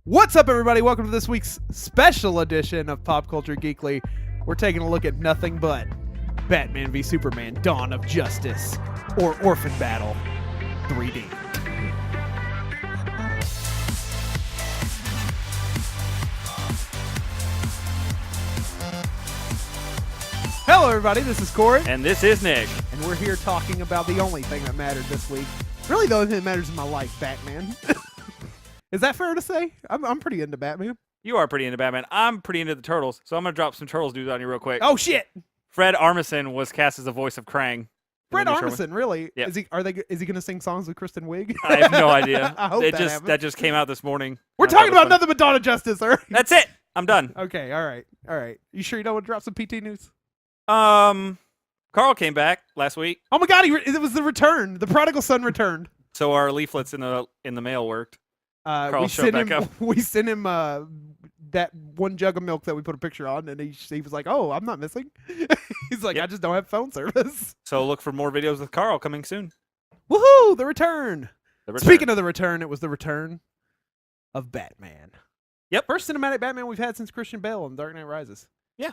What's up, everybody? Welcome to this week's special edition of Pop Culture Geekly. We're taking a look at nothing but Batman v Superman: Dawn of Justice, or Orphan Battle 3D. Hello, everybody. This is Corey. And this is Nick. And we're here talking about the only thing that mattered this week. Really, the only thing that matters in my life, Batman. Is that fair to say? I'm pretty into Batman. You are pretty into Batman. I'm pretty into the Turtles, so I'm going to drop some Turtles news on you real quick. Oh, shit! Fred Armisen was cast as the voice of Krang. Fred Armisen, really? Yeah. Is he going to sing songs with Kristen Wiig? I have no idea. I hope that just came out this morning. We're talking about nothing but Dawn of Justice, all right? That's it. I'm done. Okay, all right. You sure you don't want to drop some PT news? Carl came back last week. Oh my God, it was the return. The prodigal son returned. So our leaflets in the mail worked. We sent him that one jug of milk that we put a picture on, and he was like, "Oh, I'm not missing." He's like, Yep. "I just don't have phone service." So look for more videos with Carl coming soon. Woohoo! The return. The Speaking of the return, it was the return of Batman. Yep. First cinematic Batman we've had since Christian Bale in Dark Knight Rises. Yeah.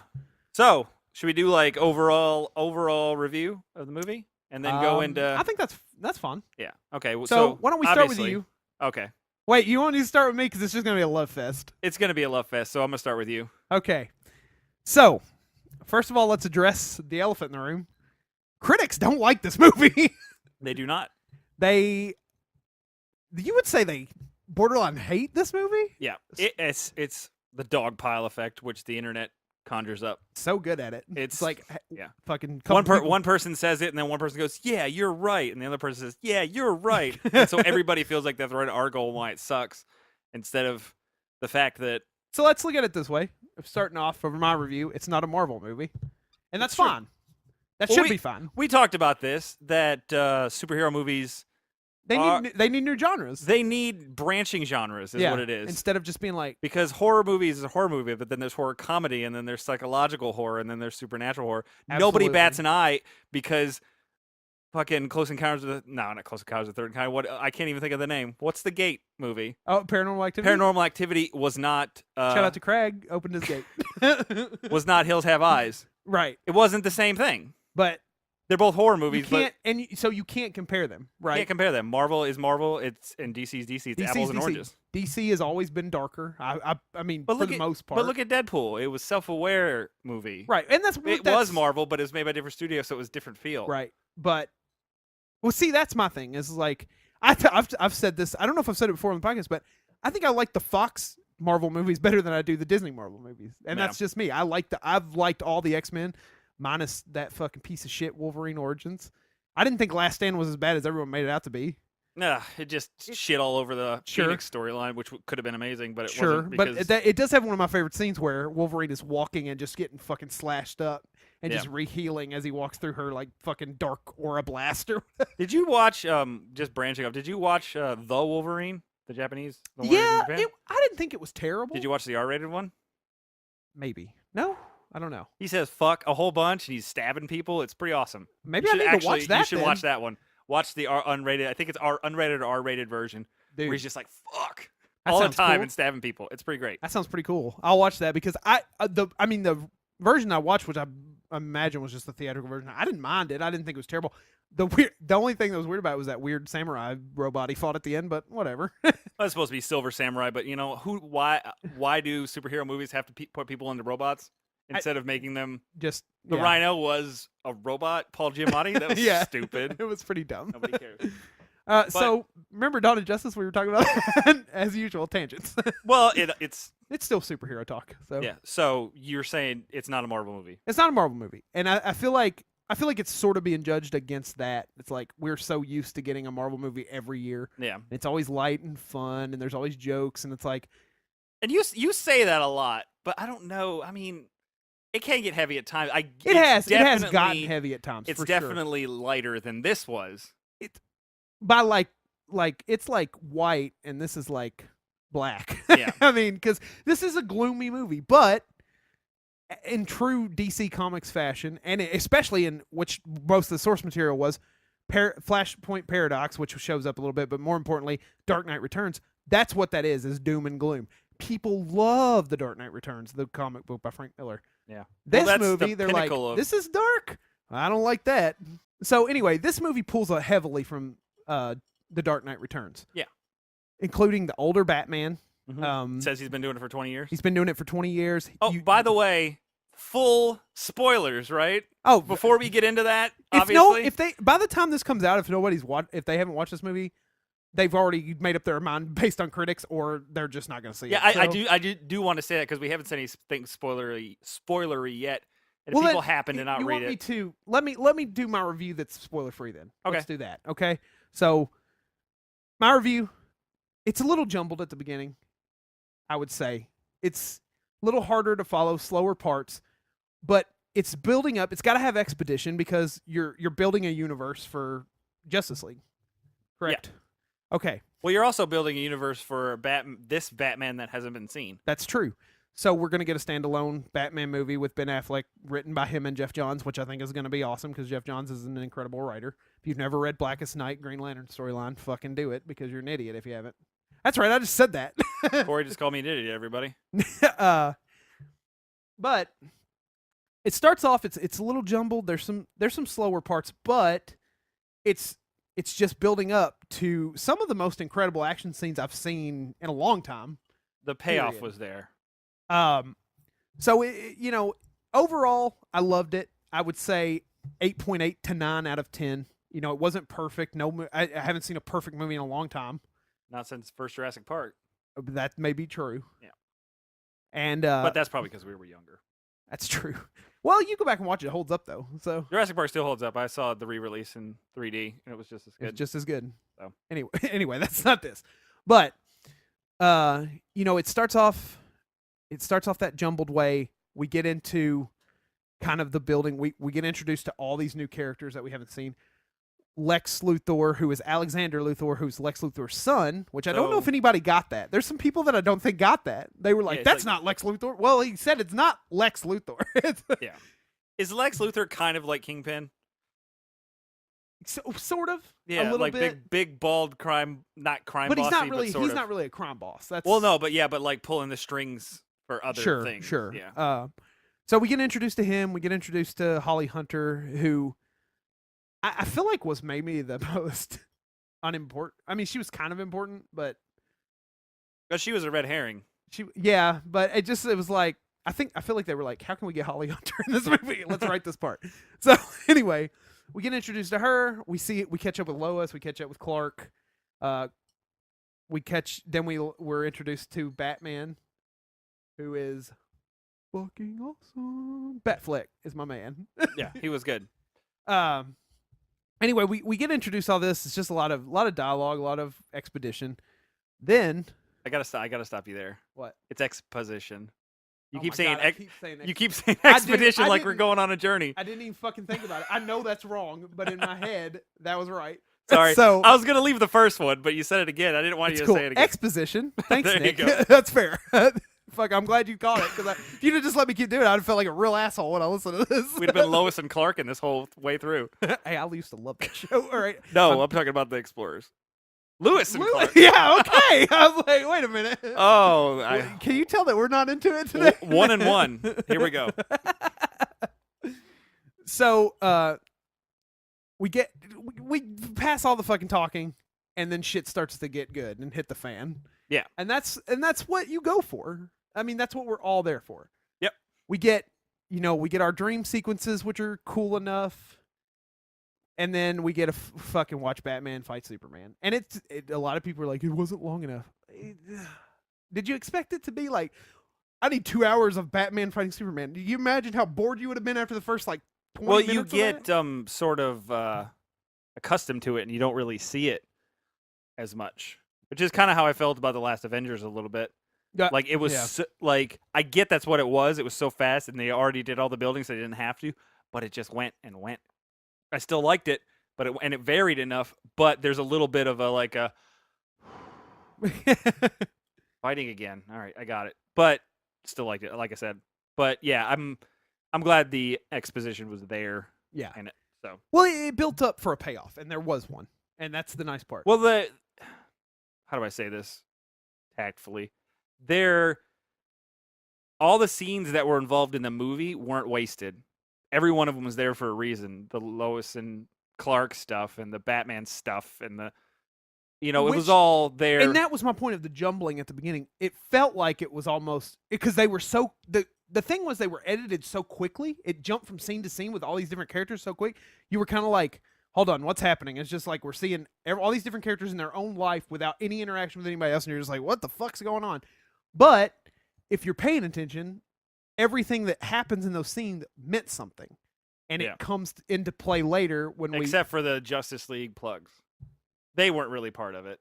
So should we do like overall review of the movie and then go into? I think that's fun. Yeah. Okay. So why don't we start with you? Okay. Wait, you want to start with me because it's just going to be a love fest. It's going to be a love fest, so I'm going to start with you. Okay. So, first of all, let's address the elephant in the room. Critics don't like this movie. They do not. You would say they borderline hate this movie? Yeah. It's the dog pile effect, which the internet conjures up. So good at it. It's like, yeah. Fucking one person says it, and then one person goes, "Yeah, you're right," and the other person says, "Yeah, you're right." And so everybody feels like they have to write an article on why it sucks, instead of the fact that. So let's look at it this way. Starting off from my review, it's not a Marvel movie, and that's fine. That should be fine. We talked about this, that superhero movies. They need new genres. They need branching genres, is what it is. Instead of just being like... Because horror movies is a horror movie, but then there's horror comedy, and then there's psychological horror, and then there's supernatural horror. Absolutely. Nobody bats an eye because fucking Close Encounters of the... No, not Close Encounters of the Third Kind. What? I can't even think of the name. What's the Gate movie? Oh, Paranormal Activity? Paranormal Activity was not... Shout out to Craig. Opened his gate. was not Hills Have Eyes. Right. It wasn't the same thing. But... They're both horror movies, so you can't compare them, right? Can't compare them. Marvel is Marvel. And DC is DC. It's apples and oranges. DC has always been darker. I mean, for the most part. But look at Deadpool. It was self-aware movie, right? And it was Marvel, but it was made by different studios, so it was different feel, right? But see, that's my thing. Is like I've said this. I don't know if I've said it before on the podcast, but I think I like the Fox Marvel movies better than I do the Disney Marvel movies, and that's just me. I've liked all the X-Men. Minus that fucking piece of shit Wolverine Origins. I didn't think Last Stand was as bad as everyone made it out to be. Nah, it just shit all over the Phoenix storyline, which could have been amazing, but it wasn't. Because... But it does have one of my favorite scenes where Wolverine is walking and just getting fucking slashed up and just re-healing as he walks through her like fucking dark aura blaster. Did you watch, just branching up, did you watch The Wolverine, the Japanese? Yeah, I didn't think it was terrible. Did you watch the R-rated one? Maybe. No? I don't know. He says fuck a whole bunch and he's stabbing people. It's pretty awesome. Maybe I need to watch that. You should watch that one. Watch the unrated. I think it's unrated or R-rated version. Dude, where he's just like fuck all the time and stabbing people. It's pretty great. That sounds pretty cool. I'll watch that because the version I watched, which I imagine was just the theatrical version, I didn't mind it. I didn't think it was terrible. The only thing that was weird about it was that weird samurai robot he fought at the end, but whatever. Well, it's supposed to be Silver Samurai, but you know why do superhero movies have to put people into robots? Instead of making them just the Rhino was a robot, Paul Giamatti. That was stupid. It was pretty dumb. Nobody cares. So remember Dawn of Justice? We were talking about as usual tangents. Well, it's still superhero talk. So yeah. So you're saying it's not a Marvel movie? It's not a Marvel movie, and I feel like it's sort of being judged against that. It's like we're so used to getting a Marvel movie every year. Yeah, it's always light and fun, and there's always jokes, and it's like, and you say that a lot, but I don't know. I mean. It can get heavy at times. It has gotten heavy at times. It's definitely lighter than this was. By like it's like white, and this is like black. Yeah, I mean, because this is a gloomy movie, but in true DC Comics fashion, and especially in which most of the source material was Flashpoint Paradox, which shows up a little bit, but more importantly, Dark Knight Returns. That's what that is doom and gloom. people love The Dark Knight Returns, the comic book by Frank Miller. Yeah. This that's movie, the they're like, pinnacle of- this is dark. I don't like that. So anyway, this movie pulls heavily from The Dark Knight Returns. Yeah. Including the older Batman. Says he's been doing it for 20 years. He's been doing it for 20 years. Oh, by the way, full spoilers, right? Oh, before we get into that, obviously. If they by the time this comes out, if they haven't watched this movie, they've already made up their mind based on critics, or they're just not going to see it. Yeah, I do want to say that because we haven't said anything spoilery yet, and if people happen to not read it. Let me do my review that's spoiler free. Then let's do that. Okay, so my review, it's a little jumbled at the beginning. I would say it's a little harder to follow, slower parts, but it's building up. It's got to have expedition because you're building a universe for Justice League, correct? Yeah. Okay. Well, you're also building a universe for this Batman that hasn't been seen. That's true. So we're going to get a standalone Batman movie with Ben Affleck, written by him and Jeff Johns, which I think is going to be awesome because Jeff Johns is an incredible writer. If you've never read Blackest Night, Green Lantern storyline, fucking do it because you're an idiot if you haven't. That's right. I just said that. Corey just called me an idiot, everybody. But it starts off. It's a little jumbled. There's some slower parts, but it's just building up to some of the most incredible action scenes I've seen in a long time. The payoff was there. So overall, I loved it. I would say 8.8 to 9 out of 10. It wasn't perfect. No, I haven't seen a perfect movie in a long time. Not since first Jurassic Park. That may be true. Yeah. And but that's probably because we were younger. That's true. Well, you go back and watch it. It holds up though. So Jurassic Park still holds up. I saw the re-release in 3D and it was just as good. It's just as good. So anyway, that's not this. But it starts off that jumbled way. We get into kind of the building. We get introduced to all these new characters that we haven't seen. Lex Luthor, who is Alexander Luthor, who's Lex Luthor's son, which I don't know if anybody got that. There's some people that I don't think got that. They were like, that's not Lex Luthor. Well, he said it's not Lex Luthor. Yeah. Is Lex Luthor kind of like Kingpin? So, sort of. Yeah, a little like bit. big bald crime, not crime but bossy, he's not really. but sort he's of. not really a crime boss. That's Well, no, but like pulling the strings for other things. Sure. Yeah. So we get introduced to him. We get introduced to Holly Hunter, who I feel like was maybe the most unimportant. I mean, she was kind of important, but she was a red herring. But it was like I feel like they were like, how can we get Holly Hunter in this movie? Let's write this part. So anyway, we get introduced to her. We catch up with Lois. We catch up with Clark. We're introduced to Batman, who is fucking awesome. Batfleck is my man. Yeah, he was good. Anyway, we get introduced to all this. It's just a lot of dialogue, a lot of expedition. Then I gotta stop you there. What? It's exposition. You Oh keep my saying God, I keep saying you keep saying expedition I like we're didn't- going on a journey. I didn't even fucking think about it. I know that's wrong, but in my head, that was right. Sorry. So I was gonna leave the first one, but you said it again. I didn't want you to cool. say it again. Exposition. Thanks, There you Nick. go. That's fair. Fuck, I'm glad you caught it because if you'd have just let me keep doing it, I'd have felt like a real asshole when I listened to this. We'd have been Lois and Clark in this whole way through. Hey, I used to love that show. All right. No, I'm talking about the Explorers. Lewis and Clark. Yeah, okay. I was like, wait a minute. Oh, Can you tell that we're not into it today? 1 and 1. Here we go. So, we pass all the fucking talking, and then shit starts to get good and hit the fan. Yeah. And that's what you go for. I mean, that's what we're all there for. Yep. We get our dream sequences, which are cool enough. And then we get fucking watch Batman fight Superman. And a lot of people are like, it wasn't long enough. Did you expect it to be like, I need 2 hours of Batman fighting Superman? Do you imagine how bored you would have been after the first 20 minutes you of get that? sort of accustomed to it, and you don't really see it as much, which is kind of how I felt about the Last Avengers a little bit. Like it was like I get that's what it was. It was so fast, and they already did all the buildings, so they didn't have to. But it just went and went. I still liked it, but it varied enough. But there's a little bit of a fighting again. All right, I got it. But still liked it, like I said. But yeah, I'm glad the exposition was there. Yeah. In it. So well, it built up for a payoff, and there was one, and that's the nice part. well, how do I say this tactfully? all the scenes that were involved in the movie weren't wasted. Every one of them was there for a reason. The Lois and Clark stuff and the Batman stuff and it was all there. And that was my point of the jumbling at the beginning. It felt like it was almost because they were so the thing was they were edited so quickly. It jumped from scene to scene with all these different characters so quick. You were kind of like, hold on, what's happening? It's just like we're seeing all these different characters in their own life without any interaction with anybody else, and you're just like, what the fuck's going on? But if you're paying attention, everything that happens in those scenes meant something, and it comes into play later except for the Justice League plugs. They weren't really part of it.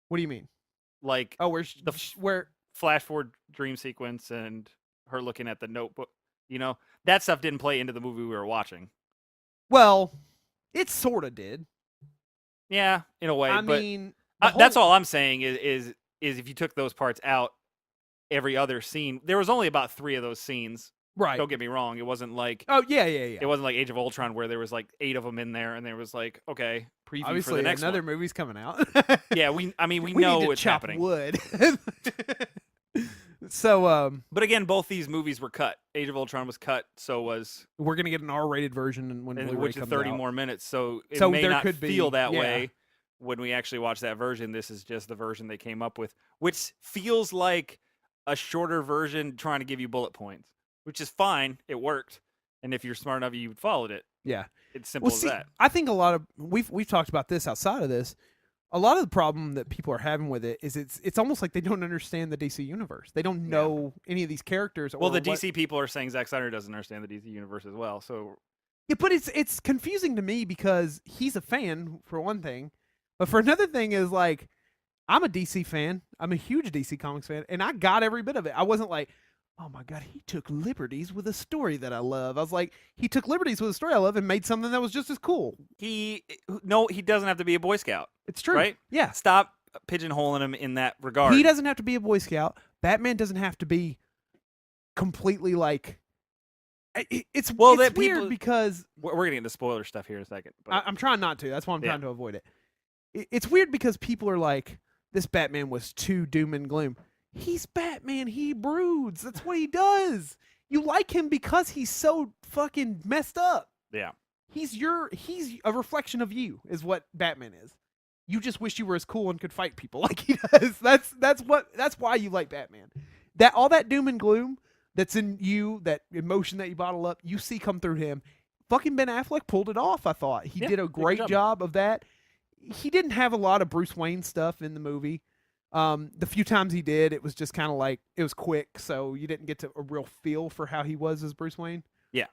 What do you mean? Like, where flash forward dream sequence and her looking at the notebook, that stuff didn't play into the movie we were watching. Well, it sort of did. Yeah, in a way. I but mean, that's all I'm saying is if you took those parts out, every other scene, there was only about 3 of those scenes. Right. Don't get me wrong. It wasn't like It wasn't like Age of Ultron where there was like 8 of them in there, and there was like, okay, preview obviously for the next another one. movie's coming out. Yeah, we know need to it's chop happening. Wood. So, but again, both these movies were cut. Age of Ultron was cut, so was we're gonna get an R-rated version when Blu-ray which is comes 30 out. more minutes. So it So may there not could feel be- that yeah. way when we actually watch that version. This is just the version they came up with, which feels like a shorter version trying to give you bullet points, which is fine. It worked, and if you're smart enough, you followed it. Yeah, It's simple as see, that. I think a lot of we've talked about this outside of this. A lot of the problem that people are having with it is it's almost like they don't understand the DC universe. They don't know any of these characters. Well, the DC people are saying Zack Snyder doesn't understand the DC universe as well. So yeah, but it's confusing to me because he's a fan for one thing, but for another thing is like I'm a DC fan. I'm a huge DC Comics fan, and I got every bit of it. I wasn't like, oh my god, he took liberties with a story that I love. I was like, he took liberties with a story I love and made something that was just as cool. he doesn't have to be a Boy Scout. It's true, right? Yeah, Stop pigeonholing him in that regard. he doesn't have to be a Boy Scout. Batman doesn't have to be completely like. It's weird because we're gonna get into spoiler stuff here in a second. But I'm trying not to. That's why I'm trying to avoid it. It's weird because people are like, this Batman was too doom and gloom. He's Batman. He broods. That's what he does. You like him because he's so fucking messed up. Yeah. He's a reflection of you, is what Batman is. You just wish you were as cool and could fight people like he does. That's why you like Batman. That all that doom and gloom that's in you, that emotion that you bottle up, you see come through him. Fucking Ben Affleck pulled it off, I thought. He did a great job of that. He didn't have a lot of Bruce Wayne stuff in the movie. The few times he did, it was just kind of like, it was quick, so you didn't get a real feel for how he was as Bruce Wayne. Yeah.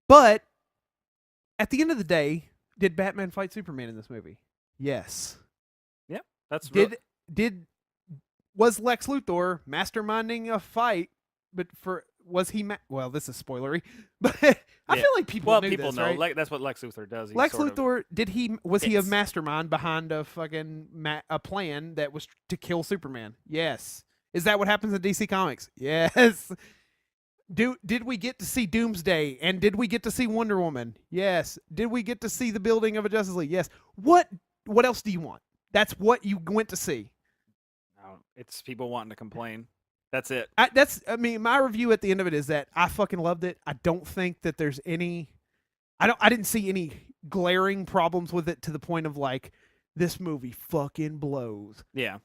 But at the end of the day, did Batman fight Superman in this movie? Yes. Yep. That's was Lex Luthor masterminding a fight? But was he? Well, this is spoilery, but I feel like people knew this, know. right? That's what Lex Luthor does. Lex Luthor he a mastermind behind a fucking a plan that was to kill Superman? Yes. Is that what happens in DC Comics? Yes. Did we get to see Doomsday, and did we get to see Wonder Woman? Yes. Did we get to see the building of a Justice League? Yes. What else do you want? That's what you went to see. No, it's people wanting to complain. That's it. My review at the end of it is that I fucking loved it. I don't think that there's any. I didn't see any glaring problems with it to the point of like, this movie fucking blows. Yeah.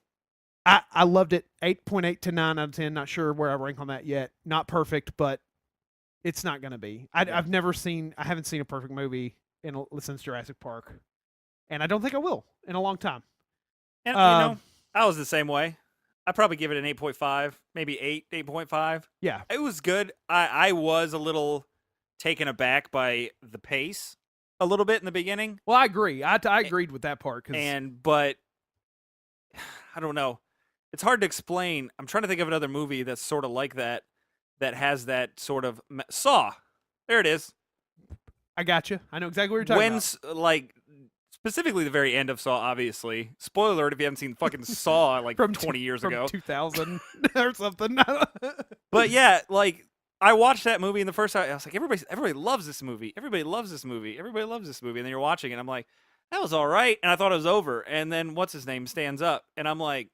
I loved it. 8.8 to 9 out of 10. Not sure where I rank on that yet. Not perfect, but it's not going to be. I haven't seen a perfect movie since Jurassic Park. And I don't think I will in a long time. And, I was the same way. I'd probably give it an 8.5, maybe 8.5. Yeah. It was good. I was a little taken aback by the pace a little bit in the beginning. Well, I agree. I agreed with that part. But I don't know. It's hard to explain. I'm trying to think of another movie that's sort of like that has that sort of Saw. There it is. I got you. I know exactly what you're talking about. Like, specifically the very end of Saw, obviously. Spoiler alert if you haven't seen fucking Saw like from 20 years ago. 2000 or something. But yeah, like, I watched that movie in the first time. I was like, everybody loves this movie. Everybody loves this movie. Everybody loves this movie. And then you're watching it, and I'm like, that was all right. And I thought it was over. And then what's his name stands up, and I'm like,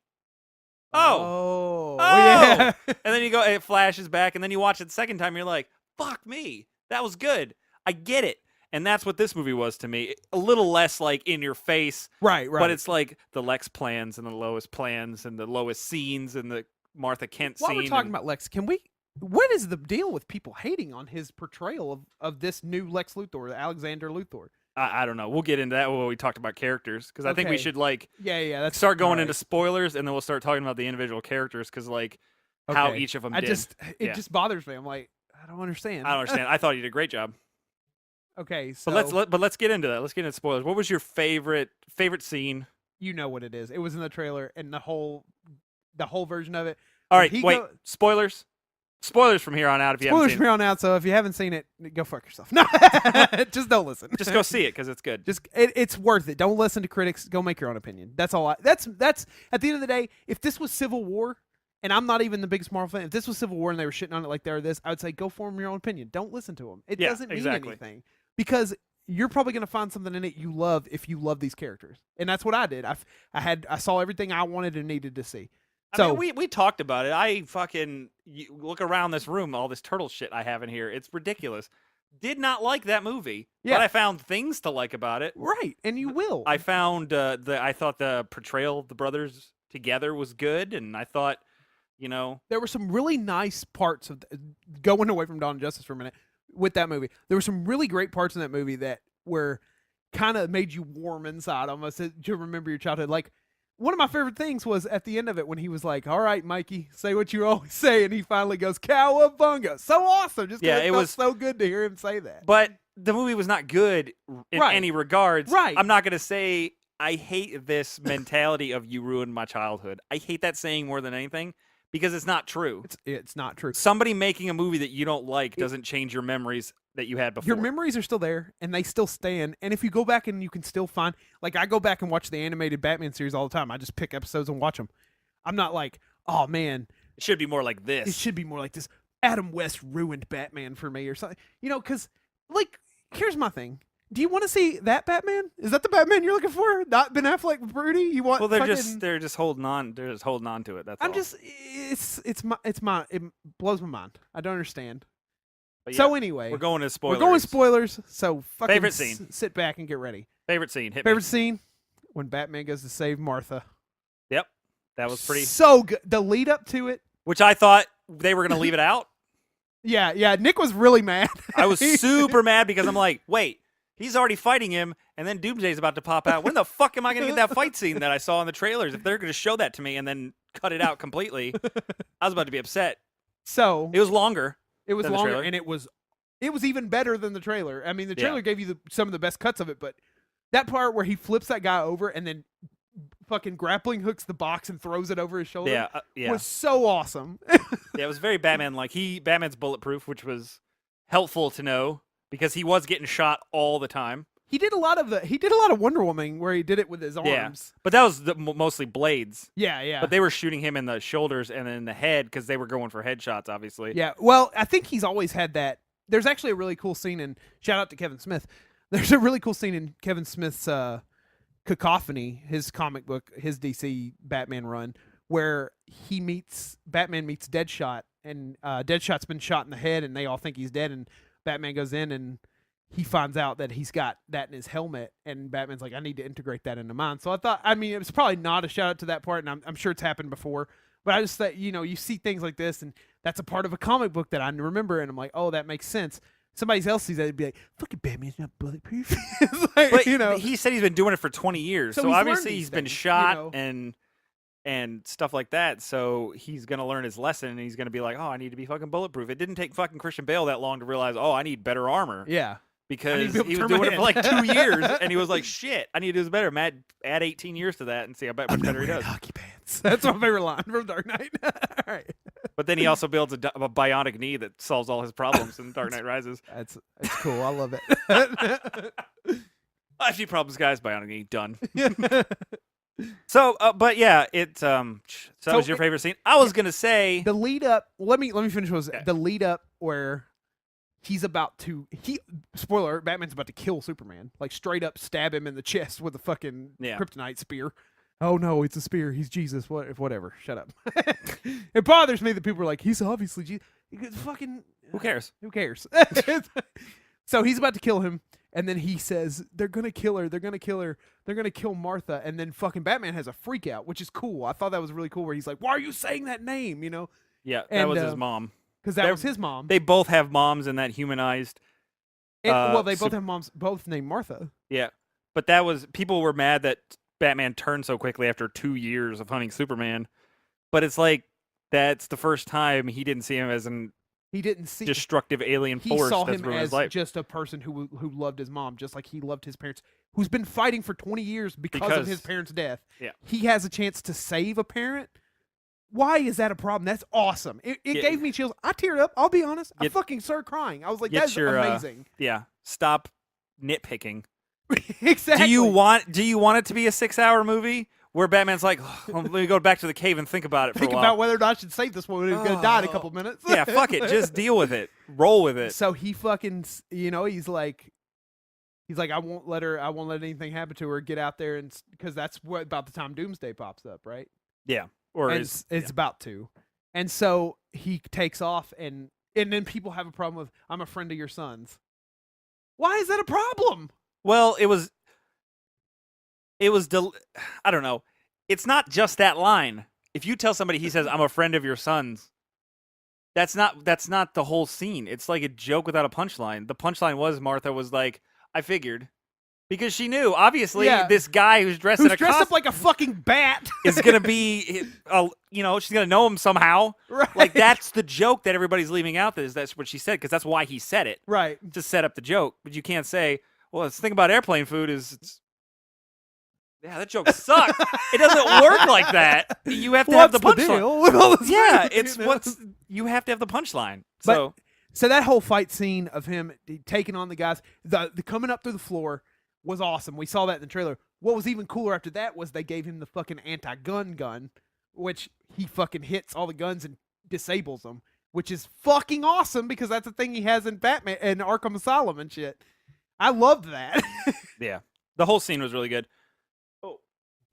Oh, yeah. and then you go, it flashes back, and then you watch it the second time, you're like, fuck me, that was good. I get it. And that's what this movie was to me. A little less like in your face. Right. But it's like the Lex plans and the Lois plans and the Lois scenes and the Martha Kent scene. While we're talking about Lex, what is the deal with people hating on his portrayal of this new Lex Luthor, Alexander Luthor? I don't know. We'll get into that when we talked about characters, because I think we should that's start going into spoilers, and then we'll start talking about the individual characters, because how each of them did. It just bothers me. I'm like, I don't understand. I thought he did a great job. Okay, so let's get into that. Let's get into spoilers. What was your favorite scene? You know what it is. It was in the trailer, and the whole version of it. All right, wait. Spoilers. Spoilers from here on out. If you haven't seen it. Spoilers from here on out. So if you haven't seen it, go fuck yourself. No, just don't listen. Just go see it because it's good. It's worth it. Don't listen to critics. Go make your own opinion. That's all. That's at the end of the day. If this was Civil War, and I'm not even the biggest Marvel fan, if this was Civil War and they were shitting on it like they are this, I would say go form your own opinion. Don't listen to them. It doesn't mean anything, because you're probably going to find something in it you love if you love these characters, and that's what I did. I saw everything I wanted and needed to see. I mean, we talked about it. You look around this room, all this turtle shit I have in here. It's ridiculous. Did not like that movie, but I found things to like about it. Right, and you will. I found I thought the portrayal of the brothers together was good, and I thought, there were some really nice parts of going away from Dawn of Justice for a minute with that movie. There were some really great parts in that movie that were kind of made you warm inside, almost to remember your childhood. Like, one of my favorite things was at the end of it when he was like, "All right, Mikey, say what you always say," and he finally goes, "Cowabunga!" So awesome! It was so good to hear him say that. But the movie was not good in any regards. Right. I'm not gonna say I hate this mentality of "you ruined my childhood." I hate that saying more than anything, because it's not true. It's not true. Somebody making a movie that you don't like doesn't change your memories that you had before. Your memories are still there, and they still stand. And if you go back and you can still find, like, I go back and watch the animated Batman series all the time. I just pick episodes and watch them. I'm not like, oh man, it should be more like this. It should be more like this. Adam West ruined Batman for me, or something. Because like, here's my thing. Do you want to see that Batman? Is that the Batman you're looking for? Not Ben Affleck with Broody? You want? Well, they're just holding on. They're just holding on to it. That's all. It blows my mind. I don't understand. So anyway, we're going to spoilers. We're going spoilers. So fucking favorite scene. Sit back and get ready. Favorite scene. Favorite scene when Batman goes to save Martha. Yep, that was pretty. So good. The lead up to it, which I thought they were going to leave it out. Yeah. Nick was really mad. I was super mad because I'm like, wait, he's already fighting him, and then Doomsday's about to pop out. When the fuck am I going to get that fight scene that I saw in the trailers? If they're going to show that to me and then cut it out completely, I was about to be upset. So it was longer. It was longer, and it was even better than the trailer. I mean, the trailer gave you some of the best cuts of it, but that part where he flips that guy over and then fucking grappling hooks the box and throws it over his shoulder was so awesome. It was very Batman-like. Batman's bulletproof, which was helpful to know because he was getting shot all the time. He did a lot of Wonder Woman where he did it with his arms. Yeah, but that was mostly blades. Yeah. But they were shooting him in the shoulders and in the head because they were going for headshots, obviously. Yeah, well, I think he's always had that. There's actually a really cool scene, and shout out to Kevin Smith. There's a really cool scene in Kevin Smith's Cacophony, his comic book, his DC Batman run, where Batman meets Deadshot, and Deadshot's been shot in the head, and they all think he's dead, and Batman goes in and he finds out that he's got that in his helmet, and Batman's like, I need to integrate that into mine. So it was probably not a shout out to that part, and I'm sure it's happened before, but I just thought, you see things like this, and that's a part of a comic book that I remember, and I'm like, oh, that makes sense. Somebody else sees that and be like, fucking Batman's not bulletproof. Like, but he said he's been doing it for 20 years, so obviously he's been shot and stuff like that, so he's going to learn his lesson, and he's going to be like, oh, I need to be fucking bulletproof. It didn't take fucking Christian Bale that long to realize, oh, I need better armor. Yeah. Because he was doing it for like 2 years, and he was like, shit, I need to do this better. Matt, add 18 years to that and see how much better he does. Hockey pants. That's my favorite line from Dark Knight. All right. But then he also builds a bionic knee that solves all his problems in Dark Knight Rises. It's cool. I love it. A few problems, guys. Bionic knee, done. So, but yeah, so that was your favorite scene. I was gonna say the lead up. Let me finish. The lead up where he's about to spoiler, Batman's about to kill Superman, like straight up stab him in the chest with a fucking kryptonite spear. oh no, it's a spear. He's Jesus. Whatever. Shut up. It bothers me that people are like, he's obviously Jesus. Fucking. Who cares? Who cares? So he's about to kill him, and then he says, "They're gonna kill her. They're gonna kill her. They're gonna kill Martha." And then fucking Batman has a freak out, which is cool. I thought that was really cool. Where he's like, "Why are you saying that name?" You know? Yeah, that was his mom. Because that was his mom. They both have moms in that humanized. Well, they both have moms, both named Martha. Yeah, but that was people were mad that Batman turned so quickly after 2 years of hunting Superman. But it's like that's the first time he didn't see him as an he didn't see destructive alien he force. saw that's him ruined as his life. just a person who loved his mom, just like he loved his parents, who's been fighting for 20 years because of his parents' death. Yeah, he has a chance to save a parent. Why is that a problem? That's awesome. It gave me chills. I teared up. I'll be honest. I fucking started crying. I was like, that's amazing. Yeah. Stop nitpicking. Exactly. Do you want it to be a 6-hour movie where Batman's like, oh, let me go back to the cave and think about it for a while. Think about whether or not I should save this woman who's going to die in a couple minutes. Yeah, fuck it. Just deal with it. Roll with it. So he fucking, he's like, I won't let anything happen to her. Get out there because that's about the time Doomsday pops up, right? Yeah. Or it's about to. And so he takes off and then people have a problem with, I'm a friend of your son's. Why is that a problem? Well, it was I don't know. It's not just that line. If you tell somebody he says, I'm a friend of your son's, that's not the whole scene. It's like a joke without a punchline. The punchline was Martha was like, I figured. Because she knew, obviously, this guy who's dressed up like a fucking bat is going to be, she's going to know him somehow. Right. Like, that's the joke that everybody's leaving out. That's what she said, because that's why he said it. Right. To set up the joke. But you can't say, well, the thing about airplane food is, yeah, that joke sucks. It doesn't work like that. You have to have the punchline. Yeah, you have to have the punchline. So that whole fight scene of him taking on the guys, the coming up through the floor, was awesome. We saw that in the trailer. What was even cooler after that was they gave him the fucking anti-gun gun, which he fucking hits all the guns and disables them, which is fucking awesome because that's the thing he has in Batman and Arkham Asylum and shit. I loved that. Yeah. The whole scene was really good. Oh.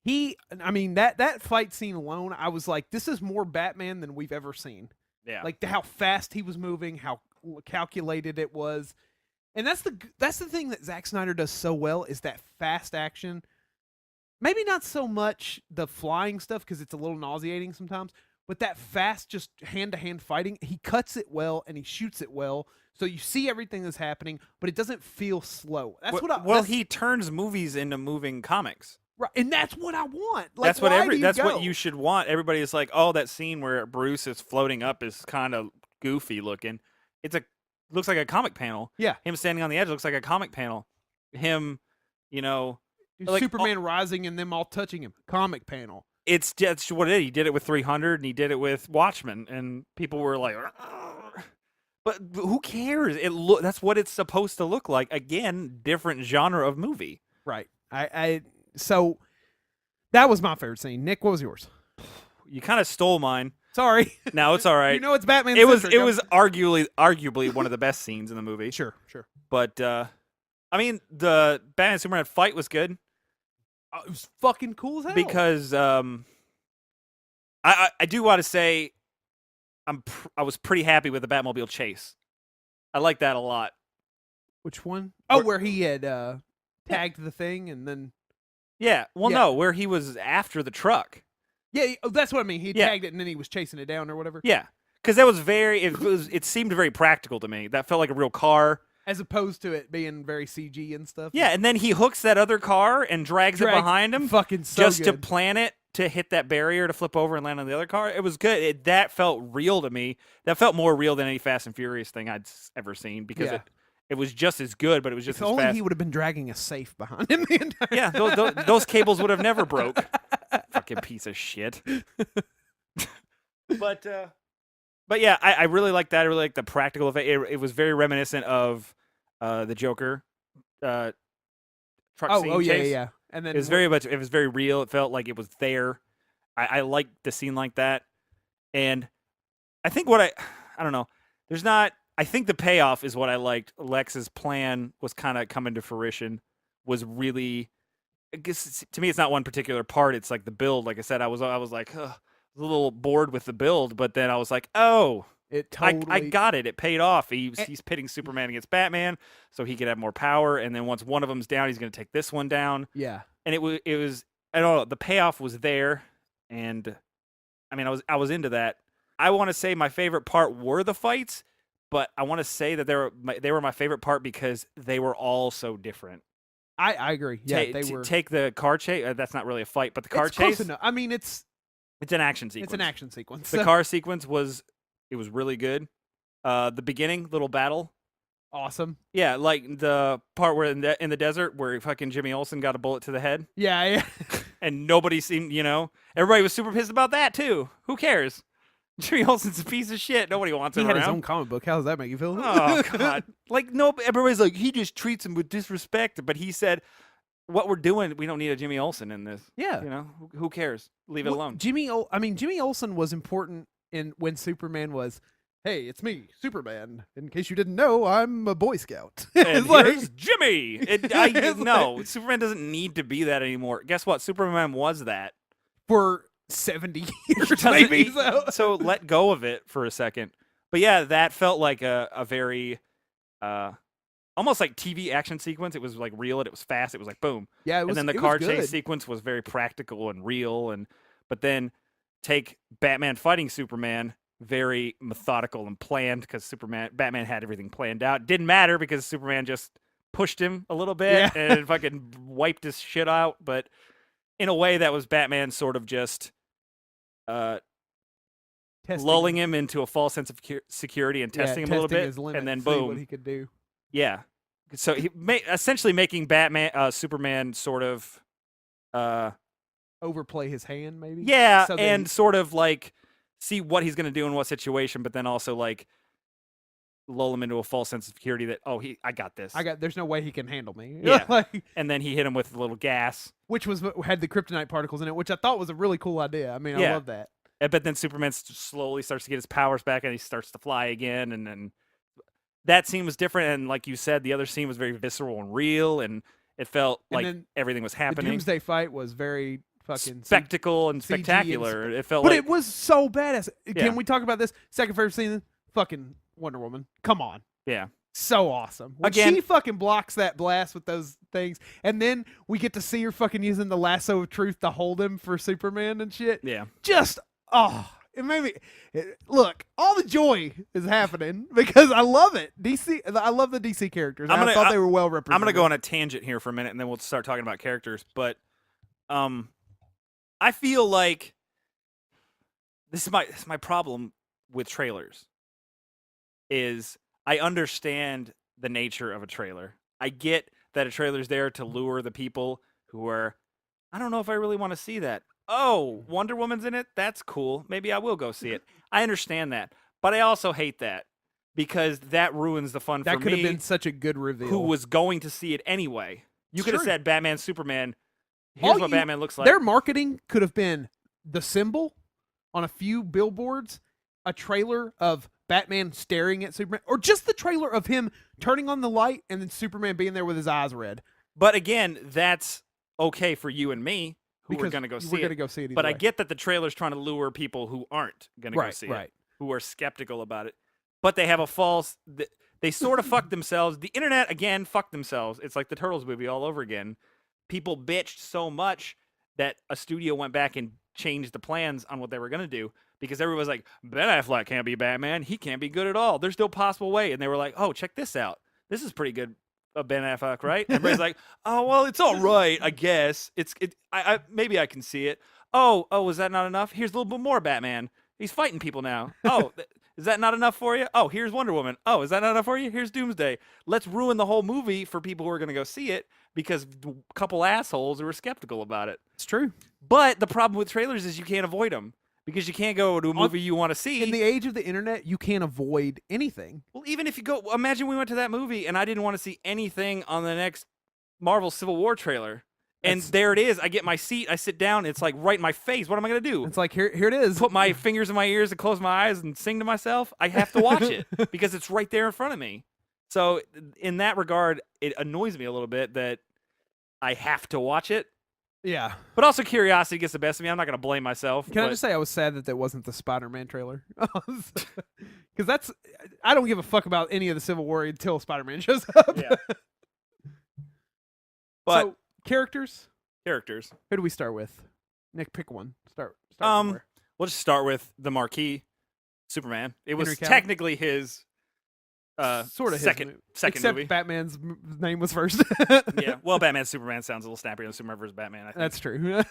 That fight scene alone, I was like, this is more Batman than we've ever seen. Yeah. Like how fast he was moving, how calculated it was. And that's the thing that Zack Snyder does so well is that fast action. Maybe not so much the flying stuff because it's a little nauseating sometimes, but that fast, just hand-to-hand fighting, he cuts it well and he shoots it well. So you see everything that's happening, but it doesn't feel slow. He turns movies into moving comics. Right, and that's what I want. Like, that's what you should want. Everybody is like, oh, that scene where Bruce is floating up is kind of goofy looking. Looks like a comic panel. Yeah. Him standing on the edge looks like a comic panel. Him, like, Superman rising and them all touching him. Comic panel. That's what it is. He did it with 300 and he did it with Watchmen, and people were like, argh. But who cares? That's what it's supposed to look like. Again, different genre of movie. Right. So that was my favorite scene. Nick, what was yours? You kind of stole mine. Sorry. No, it's all right. It's Batman. It was arguably one of the best scenes in the movie. Sure. But the Batman Superman fight was good. It was fucking cool as hell. Because I do want to say I was pretty happy with the Batmobile chase. I like that a lot. Which one? Oh, where he had tagged the thing and then. Yeah. Well, no, where he was after the truck. Yeah, that's what I mean. He tagged it and then he was chasing it down or whatever. Yeah, because that was it seemed very practical to me. That felt like a real car. As opposed to it being very CG and stuff. Yeah, and then he hooks that other car and drags it behind him. Fucking so just good. To plan it to hit that barrier to flip over and land on the other car. It was good. That felt real to me. That felt more real than any Fast and Furious thing I'd ever seen because it was just as good, but it was just if as only fast. He would have been dragging a safe behind him the entire Yeah, those cables would have never broke. Fucking piece of shit. But yeah, I really like that. I really like the practical effect. It was very reminiscent of the Joker truck scene chase. Yeah. And then it was very real. It felt like it was there. I liked the scene like that. And I think I don't know. I think the payoff is what I liked. Lex's plan was kind of coming to fruition. Was really I guess to me, it's not one particular part. It's like the build. Like I said, I was like, ugh, a little bored with the build, but then I was like, oh, It I totally. got it. It paid off. He's pitting Superman against Batman, so he could have more power. And then once one of them's down, he's going to take this one down. Yeah. And it was I don't know. The payoff was there, and I mean, I was into that. I want to say my favorite part were the fights, but I want to say that they were my favorite part because they were all so different. I agree. Yeah, they were. Take the car chase. That's not really a fight, but the car It's chase. close enough. I mean, it's an action sequence. It's an action sequence. The car sequence was really good. The beginning little battle. Awesome. Yeah, like the part where in the desert where fucking Jimmy Olsen got a bullet to the head. Yeah. And nobody seemed, everybody was super pissed about that too. Who cares? Jimmy Olsen's a piece of shit. Nobody wants him He had around. his own comic book. How does that make you feel? Oh God! Like no, everybody's like he just treats him with disrespect. But he said, "What we're doing, we don't need a Jimmy Olsen in this. Yeah. Who cares? Leave it alone." Jimmy Olsen was important when Superman was. Hey, it's me, Superman. In case you didn't know, I'm a Boy Scout. And here's Jimmy. No, like, Superman doesn't need to be that anymore. Guess what? Superman was that for 70 years, maybe. So let go of it for a second. But yeah, that felt like a very, almost like TV action sequence. It was like real and it was fast. It was like boom. Yeah, and then the car chase sequence was very practical and real. But then take Batman fighting Superman. Very methodical and planned because Batman had everything planned out. Didn't matter because Superman just pushed him a little bit and fucking wiped his shit out. But in a way, that was Batman sort of just lulling him into a false sense of security and testing him a little bit, and then boom, what he could do. Yeah, so he essentially making Superman sort of overplay his hand, maybe. Yeah, so and sort of like. See what he's going to do in what situation, but then also like lull him into a false sense of security that I got this. There's no way he can handle me. Yeah, and then he hit him with a little gas, which had the kryptonite particles in it, which I thought was a really cool idea. I mean, I love that. But then Superman slowly starts to get his powers back, and he starts to fly again, and then that scene was different. And like you said, the other scene was very visceral and real, and it felt like everything was happening. The Doomsday fight was very. Fucking spectacle and spectacular. It felt but it was so badass. Can we talk about this? Second favorite scene, fucking Wonder Woman. Come on. Yeah. So awesome. When she fucking blocks that blast with those things, and then we get to see her fucking using the lasso of truth to hold him for Superman and shit. Yeah. Just, it made me, look, all the joy is happening because I love it. I love the DC characters. I thought they were well represented. I'm going to go on a tangent here for a minute, and then we'll start talking about characters. But, I feel like this is my problem with trailers is I understand the nature of a trailer. I get that a trailer's there to lure the people who are, I don't know if I really want to see that. Oh, Wonder Woman's in it? That's cool. Maybe I will go see it. I understand that. But I also hate that because that ruins the fun for me. That could have been such a good reveal. Who was going to see it anyway. You could have said Batman, Superman. Here's what Batman looks like. Their marketing could have been the symbol on a few billboards, a trailer of Batman staring at Superman, or just the trailer of him turning on the light and then Superman being there with his eyes red. But again, that's okay for you and me who are going to go see it. We're going to go see it either But way. I get that the trailer's trying to lure people who aren't going to go see it, who are skeptical about it. But they have a false... They sort of fucked themselves. The internet, again, fucked themselves. It's like the Turtles movie all over again. People bitched so much that a studio went back and changed the plans on what they were going to do because everyone was like, Ben Affleck can't be Batman. He can't be good at all. There's no possible way. And they were like, oh, check this out. This is pretty good, Ben Affleck, right? And everybody's like, oh, well, it's all right, I guess. Maybe I can see it. Oh, is that not enough? Here's a little bit more Batman. He's fighting people now. Oh, is that not enough for you? Oh, here's Wonder Woman. Oh, is that not enough for you? Here's Doomsday. Let's ruin the whole movie for people who are going to go see it because a couple assholes who were skeptical about it. It's true. But the problem with trailers is you can't avoid them because you can't go to a movie you want to see. In the age of the internet, you can't avoid anything. Well, even if you go, imagine we went to that movie and I didn't want to see anything on the next Marvel Civil War trailer. And there it is. I get my seat. I sit down. It's like right in my face. What am I going to do? It's like, here it is. Put my fingers in my ears and close my eyes and sing to myself? I have to watch it because it's right there in front of me. So in that regard, it annoys me a little bit that I have to watch it. Yeah. But also curiosity gets the best of me. I'm not going to blame myself. Can I just say I was sad that wasn't the Spider-Man trailer? Because I don't give a fuck about any of the Civil War until Spider-Man shows up. Yeah. But so characters. Who do we start with? Nick, pick one. Start we'll just start with the marquee, Superman. It was technically his sort of second except movie. Batman's name was first. Yeah, well, Batman Superman sounds a little snappier than Superman vs. Batman, I think. That's true.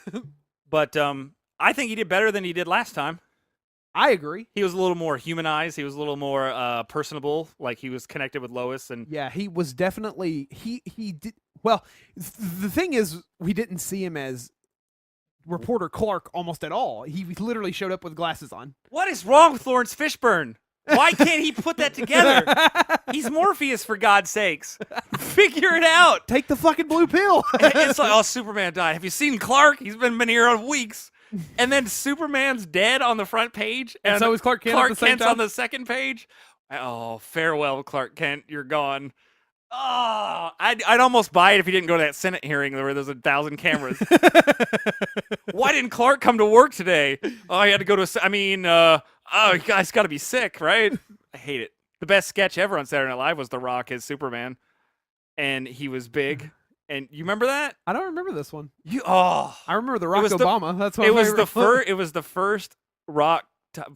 But I think he did better than he did last time. I agree. He was a little more humanized. He was a little more personable. Like he was connected with Lois, and yeah, he was definitely he did well. The thing is, we didn't see him as reporter Clark almost at all. He literally showed up with glasses on. What is wrong with Lawrence Fishburne? Why can't he put that together? He's Morpheus, for God's sakes. Figure it out. Take the fucking blue pill. It's like, oh, Superman died. Have you seen Clark? He's been here on weeks. And then Superman's dead on the front page. And so is Clark Kent. Clark Kent's on the second page. Oh, farewell, Clark Kent. You're gone. Oh, I'd almost buy it if he didn't go to that Senate hearing where there's 1,000 cameras. Why didn't Clark come to work today? Oh, he had to go to you guys got to be sick, right? I hate it. The best sketch ever on Saturday Night Live was The Rock as Superman, and he was big. And you remember that? I don't remember this one. I remember The Rock Obama. That's what it was the first. It was the first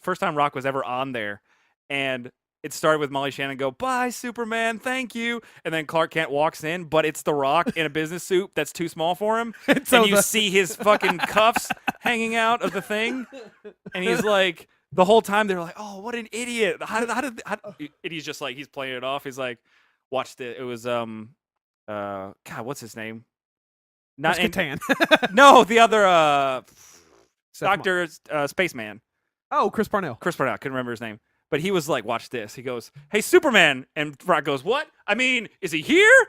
first time Rock was ever on there, and it started with Molly Shannon go, "Bye, Superman, thank you," and then Clark Kent walks in, but it's The Rock in a business suit that's too small for him, and you see his fucking cuffs hanging out of the thing, and he's like, the whole time they're like, "Oh, what an idiot!" And he's just like, he's playing it off. He's like, "Watch this." It was God, what's his name? Not Catan. No, the other Doctor Spaceman. Oh, Chris Parnell. I couldn't remember his name. But he was like, watch this. He goes, "Hey, Superman." And Rock goes, "What? I mean, is he here?"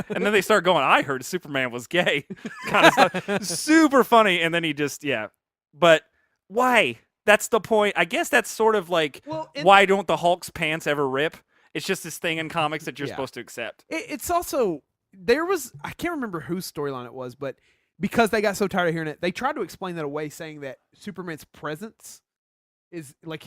And then they start going, "I heard Superman was gay." Kind of stuff. Super funny. And then he just, yeah. But why? That's the point. I guess that's sort of like, why don't the Hulk's pants ever rip? It's just this thing in comics that you're supposed to accept. It's also, I can't remember whose storyline it was, but because they got so tired of hearing it, they tried to explain that away, saying that Superman's presence is like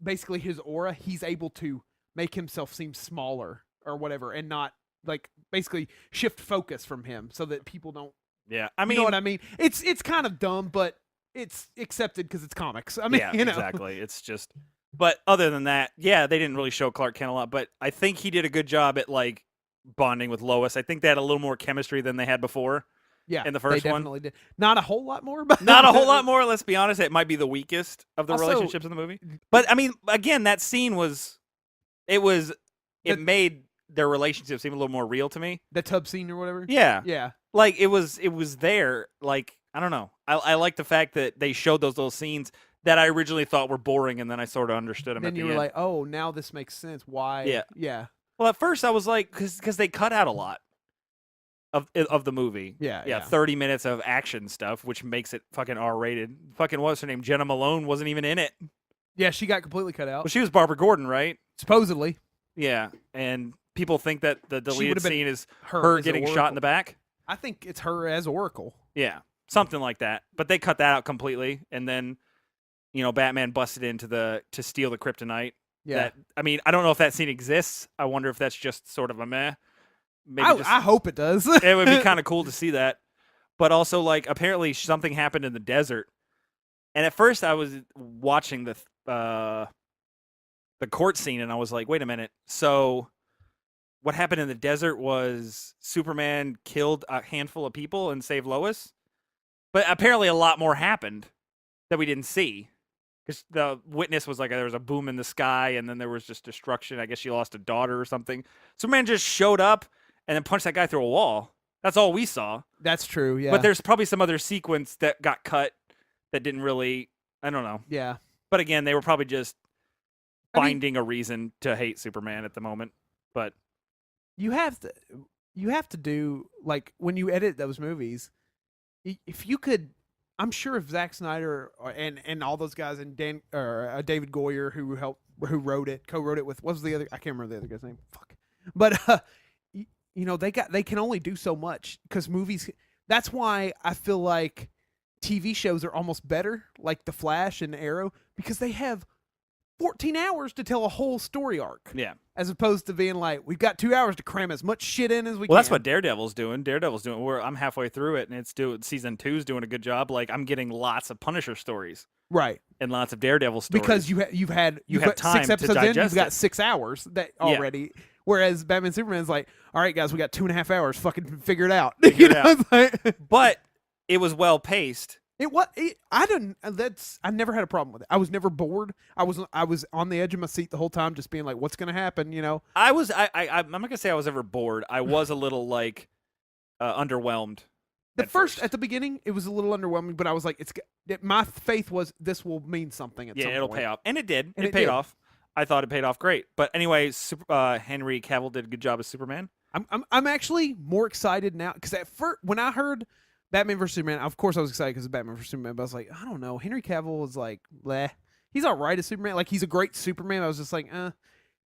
basically his aura. He's able to make himself seem smaller or whatever, and not like basically shift focus from him so that people don't. Yeah, I mean, you know what I mean? It's kind of dumb, but it's accepted because it's comics. I mean, yeah, you know. Exactly. It's just. But other than that, yeah, they didn't really show Clark Kent a lot. But I think he did a good job at like bonding with Lois. I think they had a little more chemistry than they had before. Yeah, in the first they definitely did. Not a whole lot more, but not a whole lot more. Let's be honest; it might be the weakest of the relationships in the movie. But I mean, again, that scene it made their relationship seem a little more real to me. The tub scene or whatever. Yeah. Like it was there. Like I don't know. I like the fact that they showed those little scenes that I originally thought were boring, and then I sort of understood them. Then you were like, "Oh, now this makes sense. Why?" Yeah. Well, at first I was like, because they cut out a lot of the movie. Yeah. 30 minutes of action stuff, which makes it fucking R-rated. Fucking what's her name? Jenna Malone wasn't even in it. Yeah, she got completely cut out. Well, she was Barbara Gordon, right? Supposedly. Yeah, and people think that the deleted scene is her getting shot in the back. I think it's her as Oracle. Yeah, something like that. But they cut that out completely, and then. Batman busted to steal the kryptonite. Yeah. I mean, I don't know if that scene exists. I wonder if that's just sort of a meh. Maybe I hope it does. It would be kind of cool to see that. But also, like, apparently something happened in the desert. And at first I was watching the court scene, and I was like, wait a minute. So what happened in the desert was Superman killed a handful of people and saved Lois? But apparently a lot more happened that we didn't see. Because the witness was like, there was a boom in the sky, and then there was just destruction. I guess she lost a daughter or something. Superman just showed up and then punched that guy through a wall. That's all we saw. That's true, yeah. But there's probably some other sequence that got cut that didn't really, I don't know. Yeah. But again, they were probably just finding a reason to hate Superman at the moment. But you have to do, like, when you edit those movies, if you could. I'm sure if Zack Snyder and all those guys and David Goyer who co-wrote it with, what was the other? I can't remember the other guy's name. Fuck. But they can only do so much because movies. That's why I feel like TV shows are almost better, like The Flash and Arrow, because they have 14 hours to tell a whole story arc. Yeah. As opposed to being like, we've got 2 hours to cram as much shit in as we can. Well, that's what Daredevil's doing. I'm halfway through it, and season 2's doing a good job. Like, I'm getting lots of Punisher stories. Right. And lots of Daredevil stories. Because you've had time 6 episodes to digest you've got 6 hours that already. Whereas Batman Superman's like, all right, guys, we got 2.5 hours. Fucking figure it out. But it was well paced. I never had a problem with it. I was never bored. I was on the edge of my seat the whole time, just being like, what's gonna happen? I'm not gonna say I was ever bored. I was a little like underwhelmed. At the beginning, it was a little underwhelming, but I was like, my faith was this will mean something at some point. It'll pay off, and it did. And it paid off. I thought it paid off great. But anyway, Henry Cavill did a good job as Superman. I'm actually more excited now because at first when I heard Batman vs Superman, of course I was excited because of Batman vs Superman, but I was like, I don't know, Henry Cavill was like, bleh. He's all right as Superman. Like, he's a great Superman. I was just like,